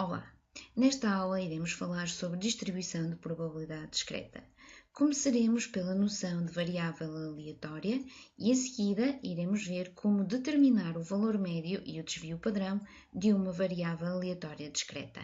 Olá! Nesta aula iremos falar sobre distribuição de probabilidade discreta. Começaremos pela noção de variável aleatória e, em seguida, iremos ver como determinar o valor médio e o desvio padrão de uma variável aleatória discreta.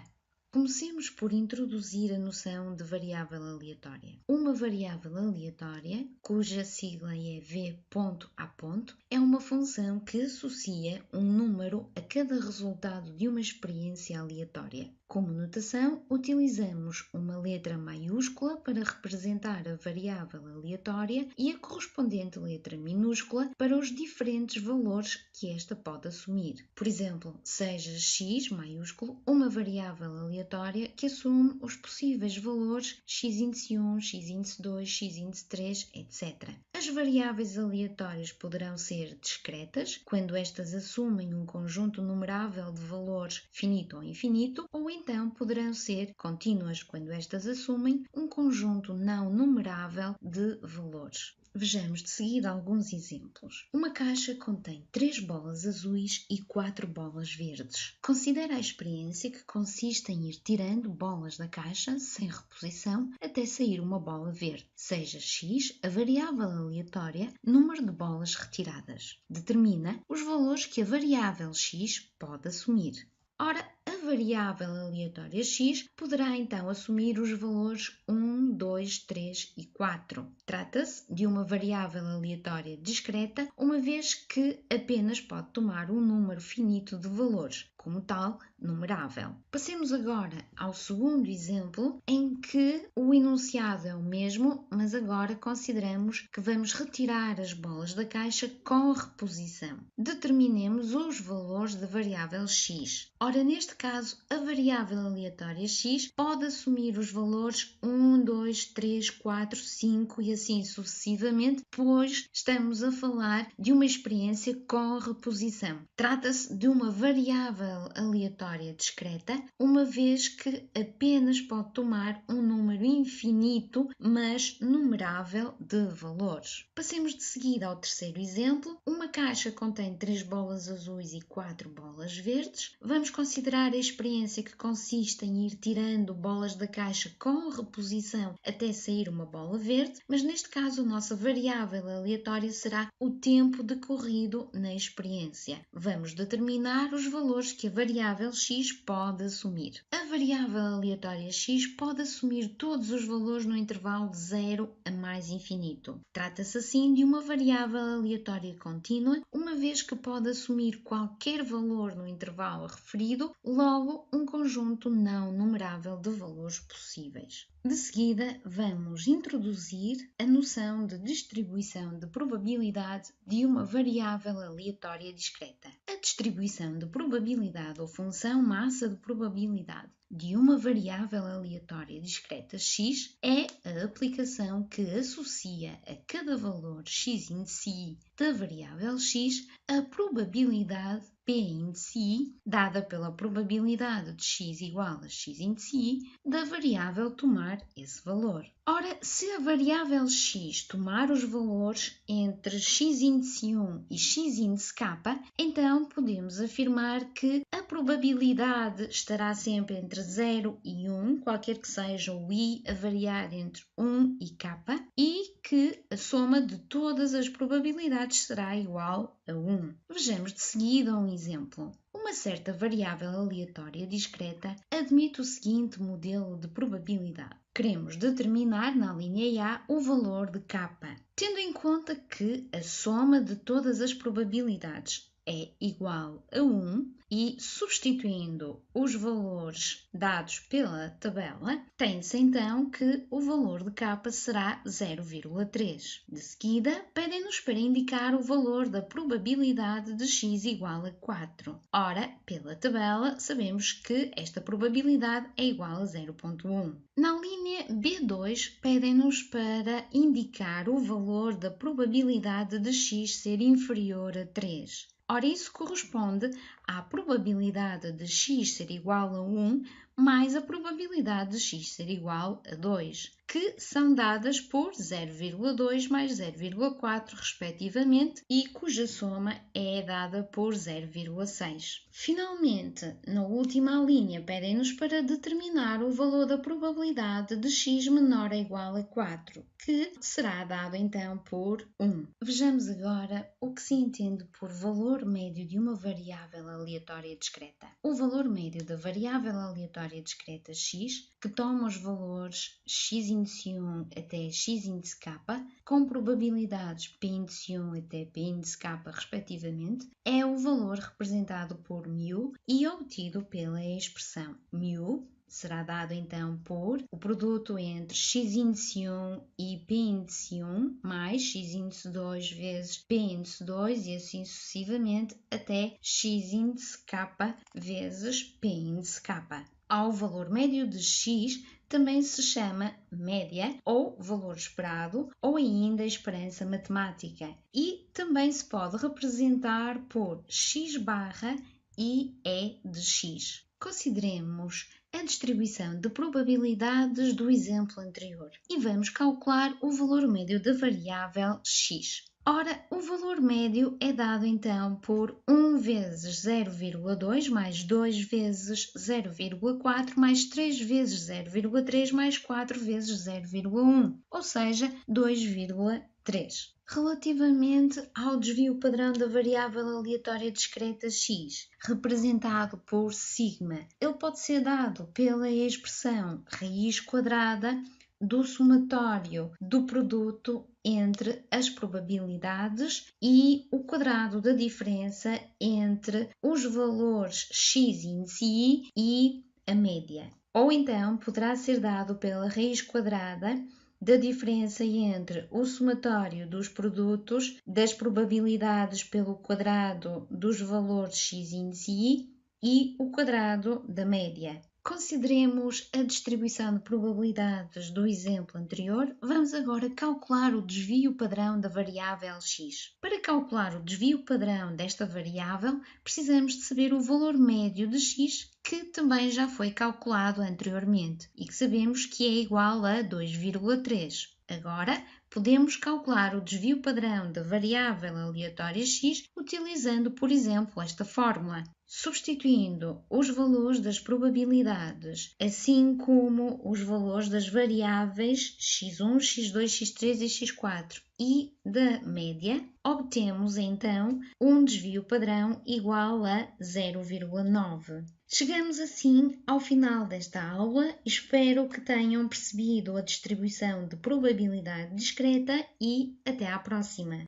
Comecemos por introduzir a noção de variável aleatória. Uma variável aleatória, cuja sigla é v ponto a ponto, é uma função que associa um número a cada resultado de uma experiência aleatória. Como notação, utilizamos uma letra maiúscula para representar a variável aleatória e a correspondente letra minúscula para os diferentes valores que esta pode assumir. Por exemplo, seja x maiúsculo uma variável aleatória que assume os possíveis valores x índice 1, x índice 2, x índice 3, etc. As variáveis aleatórias poderão ser discretas, quando estas assumem um conjunto numerável de valores finito ou infinito, ou então poderão ser contínuas, quando estas assumem um conjunto não numerável de valores. Vejamos de seguida alguns exemplos. Uma caixa contém 3 bolas azuis e 4 bolas verdes. Considera a experiência que consiste em ir tirando bolas da caixa sem reposição até sair uma bola verde, seja x a variável aleatória número de bolas retiradas. Determina os valores que a variável x pode assumir. Ora, a variável aleatória x poderá então assumir os valores 1, 2, 3 e 4. Trata-se de uma variável aleatória discreta, uma vez que apenas pode tomar um número finito de valores, como tal, numerável. Passemos agora ao segundo exemplo, em que o enunciado é o mesmo, mas agora consideramos que vamos retirar as bolas da caixa com a reposição. Determinemos os valores da variável x. Ora, neste caso, a variável aleatória x pode assumir os valores 1, 2, 3, 4, 5 e assim sucessivamente, pois estamos a falar de uma experiência com reposição. Trata-se de uma variável aleatória discreta, uma vez que apenas pode tomar um número infinito, mas numerável de valores. Passemos de seguida ao terceiro exemplo. Uma caixa contém 3 bolas azuis e 4 bolas verdes. Vamos considerar a experiência que consiste em ir tirando bolas da caixa com reposição até sair uma bola verde, mas neste caso a nossa variável aleatória será o tempo decorrido na experiência. Vamos determinar os valores que a variável x pode assumir. A variável aleatória x pode assumir todos os valores no intervalo de 0 a mais infinito. Trata-se assim de uma variável aleatória contínua, uma vez que pode assumir qualquer valor no intervalo referido, logo um conjunto não numerável de valores possíveis. De seguida, vamos introduzir a noção de distribuição de probabilidade de uma variável aleatória discreta. A distribuição de probabilidade ou função massa de probabilidade de uma variável aleatória discreta x é a aplicação que associa a cada valor x índice i da variável x a probabilidade p índice i dada pela probabilidade de x igual a x índice i da variável tomar esse valor. Ora, se a variável x tomar os valores entre x índice 1 e x índice k, então podemos afirmar que a probabilidade estará sempre entre 0 e 1, qualquer que seja o i a variar entre 1 e k, e que a soma de todas as probabilidades será igual a 1. Vejamos de seguida um exemplo. Uma certa variável aleatória discreta admite o seguinte modelo de probabilidade. Queremos determinar na linha A o valor de k, tendo em conta que a soma de todas as probabilidades é igual a 1 e substituindo os valores dados pela tabela, tem-se então que o valor de k será 0,3. De seguida, pedem-nos para indicar o valor da probabilidade de x igual a 4. Ora, pela tabela, sabemos que esta probabilidade é igual a 0,1. Na linha B2, pedem-nos para indicar o valor da probabilidade de x ser inferior a 3. Ora, isso corresponde à probabilidade de x ser igual a 1 mais a probabilidade de x ser igual a 2. que são dadas por 0,2 mais 0,4 respectivamente e cuja soma é dada por 0,6. Finalmente, na última linha, pedem-nos para determinar o valor da probabilidade de x menor ou igual a 4, que será dado então por 1. Vejamos agora o que se entende por valor médio de uma variável aleatória discreta. O valor médio da variável aleatória discreta x, que toma os valores x⁻1 até x⁻k, com probabilidades p⁻1 até p⁻k respectivamente, é o valor representado por μ e obtido pela expressão μ será dado então por o produto entre x⁻1 e p⁻1 mais x⁻2 vezes p⁻2 e assim sucessivamente até x⁻k vezes p⁻k. Ao valor médio de x também se chama média ou valor esperado ou ainda esperança matemática e também se pode representar por x barra e E de x. Consideremos a distribuição de probabilidades do exemplo anterior e vamos calcular o valor médio da variável x. Ora, o valor médio é dado então por 1 vezes 0,2 mais 2 vezes 0,4 mais 3 vezes 0,3 mais 4 vezes 0,1, ou seja, 2,3. Relativamente ao desvio padrão da variável aleatória discreta x, representado por sigma, ele pode ser dado pela expressão raiz quadrada do somatório do produto entre as probabilidades e o quadrado da diferença entre os valores x⁻ i e a média. Ou então poderá ser dado pela raiz quadrada da diferença entre o somatório dos produtos das probabilidades pelo quadrado dos valores x⁻ i e o quadrado da média. Consideremos a distribuição de probabilidades do exemplo anterior. Vamos agora calcular o desvio padrão da variável x. Para calcular o desvio padrão desta variável, precisamos de saber o valor médio de x, que também já foi calculado anteriormente e que sabemos que é igual a 2,3. Agora, podemos calcular o desvio padrão da variável aleatória x utilizando, por exemplo, esta fórmula. Substituindo os valores das probabilidades, assim como os valores das variáveis x1, x2, x3 e x4 e da média, obtemos então um desvio padrão igual a 0,9. Chegamos assim ao final desta aula. Espero que tenham percebido a distribuição de probabilidade discreta e até à próxima.